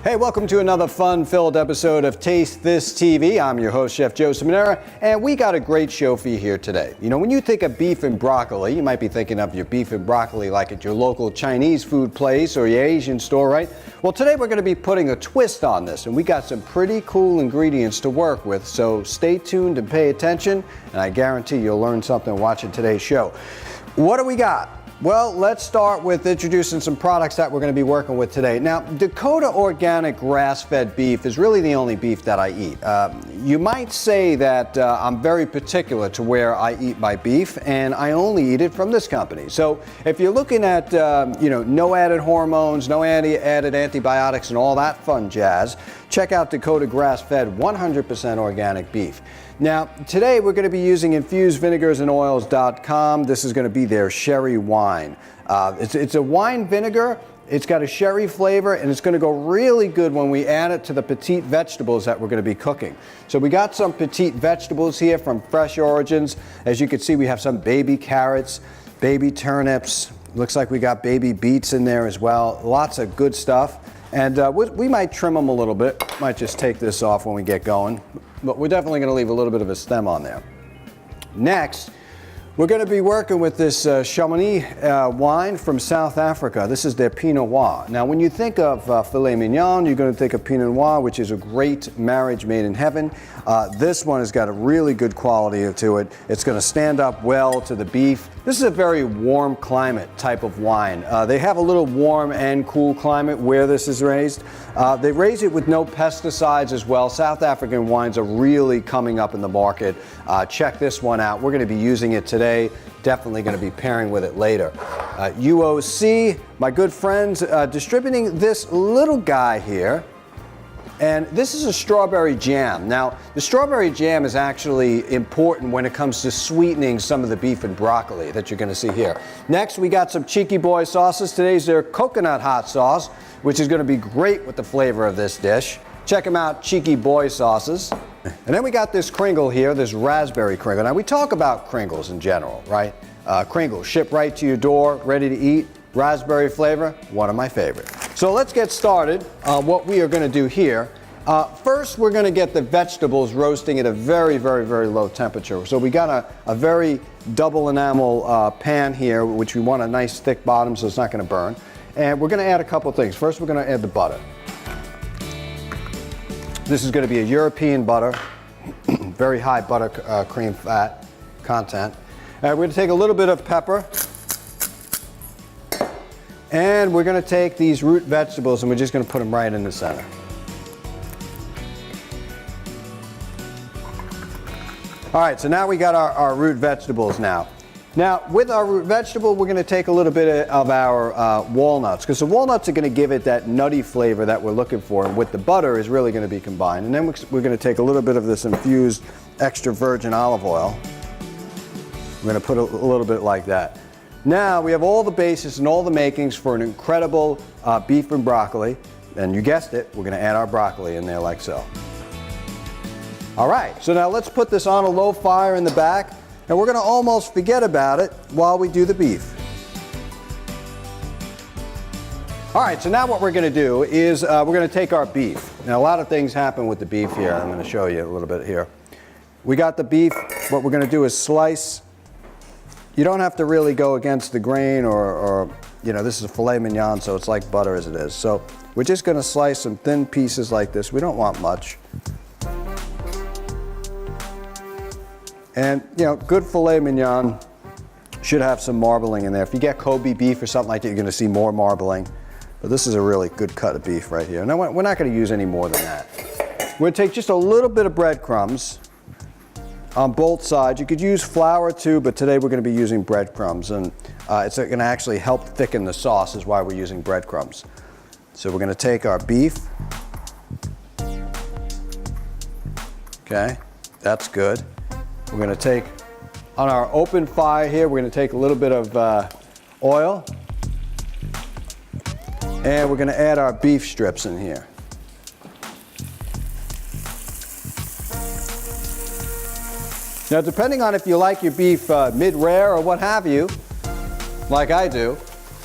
Hey, welcome to another fun-filled episode of Taste This TV. I'm your host, Chef Joe Cimnera, and we got a great show for you here today. You know, when you think of beef and broccoli, you might be thinking of your beef and broccoli like at your local Chinese food place or your Asian store, right? Well, today we're going to be putting a twist on this, and we got some pretty cool ingredients to work with, so stay tuned and pay attention, and I guarantee you'll learn something watching today's show. What do we got? Well, let's start with introducing some products that we're going to be working with today. Now, Dakota organic grass-fed beef is really the only beef that I eat. You might say that I'm very particular to where I eat my beef, and I only eat it from this company. So if you're looking at, no added hormones, no added antibiotics, and all that fun jazz, check out Dakota grass-fed 100% organic beef. Now, today we're going to be using infusedvinegarsandOils.com. This is going to be their sherry wine. It's a wine vinegar. It's got a sherry flavor, and it's going to go really good when we add it to the petite vegetables that we're going to be cooking. So we got some petite vegetables here from Fresh Origins. As you can see, we have some baby carrots, baby turnips. Looks like we got baby beets in there as well. Lots of good stuff. And we might trim them a little bit. Might just take this off when we get going. But we're definitely going to leave a little bit of a stem on there. Next, we're going to be working with this Chamonix wine from South Africa. This is their Pinot Noir. Now, when you think of filet mignon, you're going to think of Pinot Noir, which is a great marriage made in heaven. This one has got a really good quality to it. It's going to stand up well to the beef. This is a very warm climate type of wine. They have a little warm and cool climate where this is raised. They raise it with no pesticides as well. South African wines are really coming up in the market. Check this one out. We're going to be using it today. Definitely going to be pairing with it later. UOC, my good friends, distributing this little guy here. And this is a strawberry jam. Now, the strawberry jam is actually important when it comes to sweetening some of the beef and broccoli that you're going to see here. Next, we got some Cheeky Boy sauces. Today's their coconut hot sauce, which is going to be great with the flavor of this dish. Check them out, Cheeky Boy sauces. And then we got this Kringle here, this raspberry Kringle. Now, we talk about Kringles in general, right? Kringle, shipped right to your door, ready to eat. Raspberry flavor, one of my favorites. So let's get started on what we are going to do here. First, we're going to get the vegetables roasting at a very, very, very low temperature. So we got a very double enamel pan here, which we want a nice thick bottom so it's not going to burn. And we're going to add a couple things. First, we're going to add the butter. This is going to be a European butter, very high butter cream fat content. We're going to take a little bit of pepper. And we're going to take these root vegetables and we're just going to put them right in the center. All right, so now we got our root vegetables now. Now, with our root vegetable, we're going to take a little bit of our walnuts, because the walnuts are going to give it that nutty flavor that we're looking for, and with the butter is really going to be combined. And then we're going to take a little bit of this infused extra virgin olive oil. We're going to put a little bit like that. Now we have all the bases and all the makings for an incredible beef and broccoli. And you guessed it, we're going to add our broccoli in there like so. All right, so now let's put this on a low fire in the back, and we're going to almost forget about it while we do the beef. All right, so now what we're going to do is we're going to take our beef. Now a lot of things happen with the beef here. I'm going to show you a little bit here. We got the beef. What we're going to do is slice. You don't have to really go against the grain or this is a filet mignon, so it's like butter as it is. So we're just going to slice some thin pieces like this. We don't want much. And, good filet mignon should have some marbling in there. If you get Kobe beef or something like that, you're going to see more marbling. But this is a really good cut of beef right here. Now, we're not going to use any more than that. We're going to take just a little bit of breadcrumbs on both sides. You could use flour too, but today we're going to be using breadcrumbs, and it's going to actually help thicken the sauce, is why we're using breadcrumbs. So we're going to take our beef. Okay, that's good. We're going to take, on our open fire here, we're going to take a little bit of oil, and we're going to add our beef strips in here. Now, depending on if you like your beef mid-rare or what have you, like I do,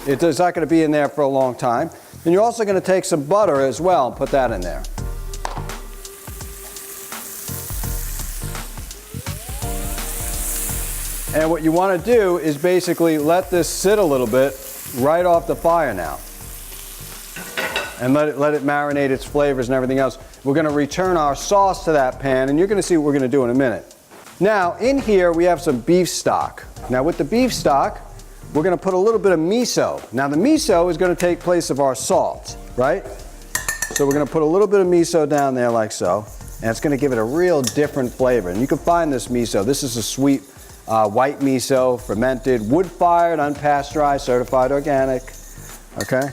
it's not going to be in there for a long time. And you're also going to take some butter as well and put that in there. And what you want to do is basically let this sit a little bit right off the fire now. And let it marinate its flavors and everything else. We're going to return our sauce to that pan, and you're going to see what we're going to do in a minute. Now, in here we have some beef stock. Now with the beef stock, we're going to put a little bit of miso. Now the miso is going to take place of our salt, right? So we're going to put a little bit of miso down there like so, and it's going to give it a real different flavor. And you can find this miso. This is a sweet white miso, fermented, wood-fired, unpasteurized, certified organic. Okay?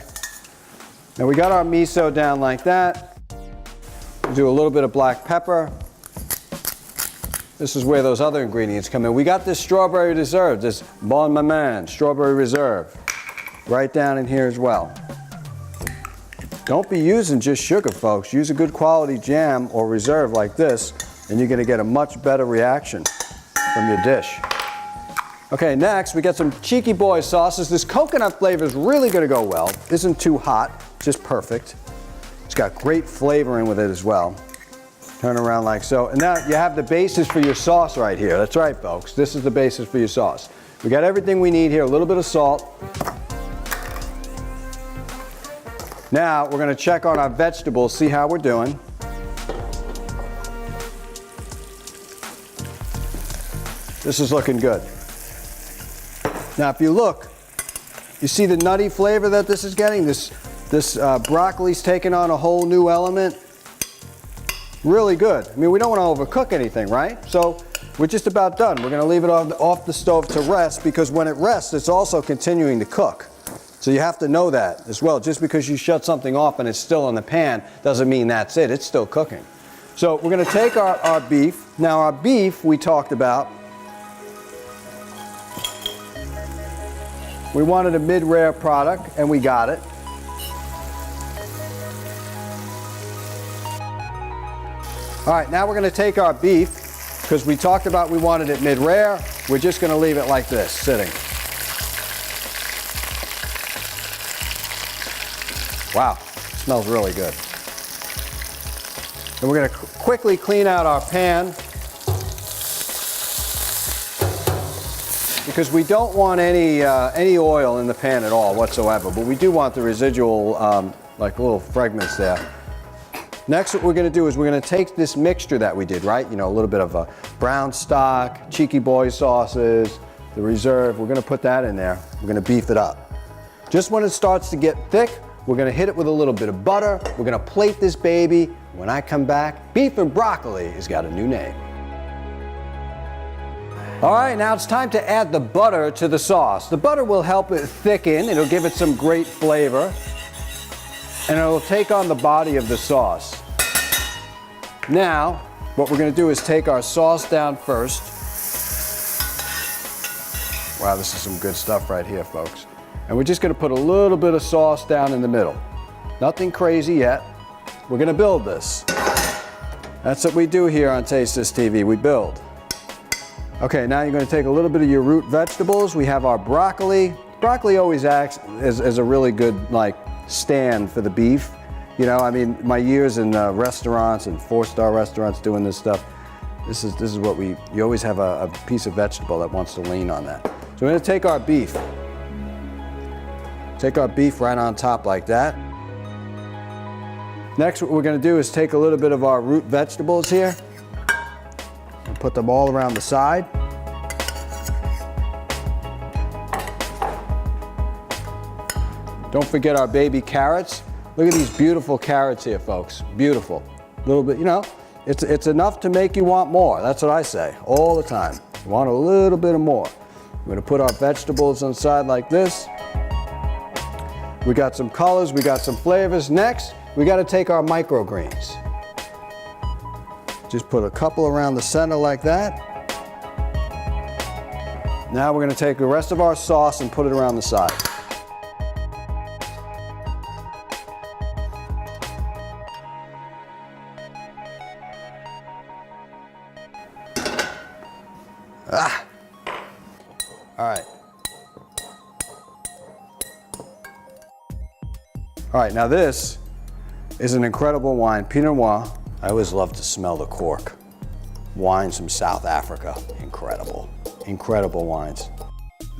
Now we got our miso down like that. We'll do a little bit of black pepper. This is where those other ingredients come in. We got this strawberry reserve, this Bon Maman strawberry reserve, right down in here as well. Don't be using just sugar, folks. Use a good quality jam or reserve like this, and you're going to get a much better reaction from your dish. Okay, next we got some Cheeky Boy sauces. This coconut flavor is really going to go well. Isn't too hot, just perfect. It's got great flavor in with it as well. Turn around like so. And now you have the basis for your sauce right here. That's right, folks. This is the basis for your sauce. We got everything we need here. A little bit of salt. Now we're going to check on our vegetables, see how we're doing. This is looking good. Now if you look, you see the nutty flavor that this is getting? This broccoli's taking on a whole new element. Really good. I mean, we don't want to overcook anything, right? So we're just about done. We're going to leave it off the stove to rest, because when it rests, it's also continuing to cook. So you have to know that as well. Just because you shut something off and it's still in the pan doesn't mean that's it. It's still cooking. So we're going to take our beef. Now our beef we talked about. We wanted a mid-rare product, and we got it. All right, now we're going to take our beef, because we talked about we wanted it mid-rare. We're just going to leave it like this, sitting. Wow, smells really good. And we're going to quickly clean out our pan, because we don't want any oil in the pan at all whatsoever, but we do want the residual, like little fragments there. Next, what we're going to do is we're going to take this mixture that we did, right? You know, a little bit of a brown stock, Cheeky Boy sauces, the reserve. We're going to put that in there. We're going to beef it up. Just when it starts to get thick, we're going to hit it with a little bit of butter. We're going to plate this baby. When I come back, beef and broccoli has got a new name. All right, now it's time to add the butter to the sauce. The butter will help it thicken. It'll give it some great flavor, and it'll take on the body of the sauce. Now, what we're going to do is take our sauce down first. Wow, this is some good stuff right here, folks. And we're just going to put a little bit of sauce down in the middle. Nothing crazy yet. We're going to build this. That's what we do here on Taste This TV. We build. Okay, now you're going to take a little bit of your root vegetables. We have our broccoli. Broccoli always acts as a really good, like, stand for the beef. You know, I mean, my years in restaurants and 4-star restaurants doing this stuff, this is what you always have a piece of vegetable that wants to lean on that. So we're going to take our beef. Take our beef right on top like that. Next, what we're going to do is take a little bit of our root vegetables here and put them all around the side. Don't forget our baby carrots. Look at these beautiful carrots here, folks. Beautiful. A little bit, you know, it's enough to make you want more. That's what I say all the time. You want a little bit of more. We're going to put our vegetables on the side like this. We got some colors, we got some flavors. Next, we got to take our microgreens. Just put a couple around the center like that. Now we're going to take the rest of our sauce and put it around the side. All right. All right, now this is an incredible wine, Pinot Noir. I always love to smell the cork. Wines from South Africa, incredible, incredible wines.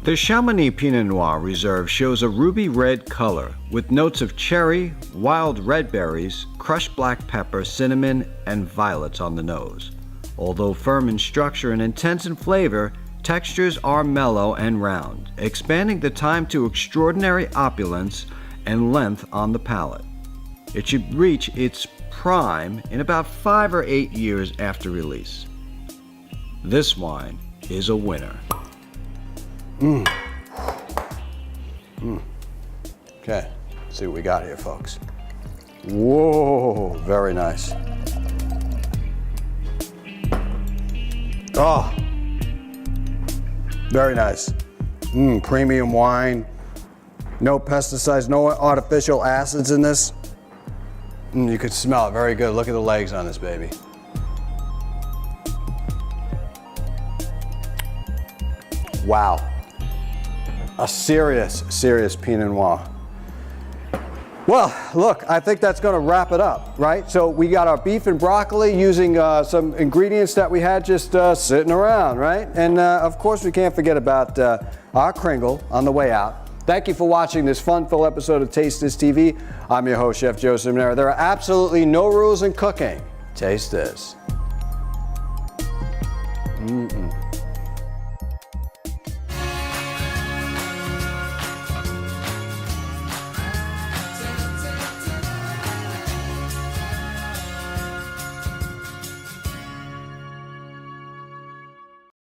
The Chamonix Pinot Noir Reserve shows a ruby red color with notes of cherry, wild red berries, crushed black pepper, cinnamon, and violets on the nose. Although firm in structure and intense in flavor, textures are mellow and round, expanding the time to extraordinary opulence and length on the palate. It should reach its prime in about 5 or 8 years after release. This wine is a winner. Okay, let's see what we got here, folks. Whoa, very nice. Oh, very nice. Premium wine. No pesticides, no artificial acids in this. You could smell it very good. Look at the legs on this baby. Wow. A serious, serious Pinot Noir. Well, look, I think that's going to wrap it up, right? So we got our beef and broccoli using some ingredients that we had just sitting around, right? And of course, we can't forget about our Kringle on the way out. Thank you for watching this fun-filled episode of Taste This TV. I'm your host, Chef Joe Cimnera. There are absolutely no rules in cooking. Taste this.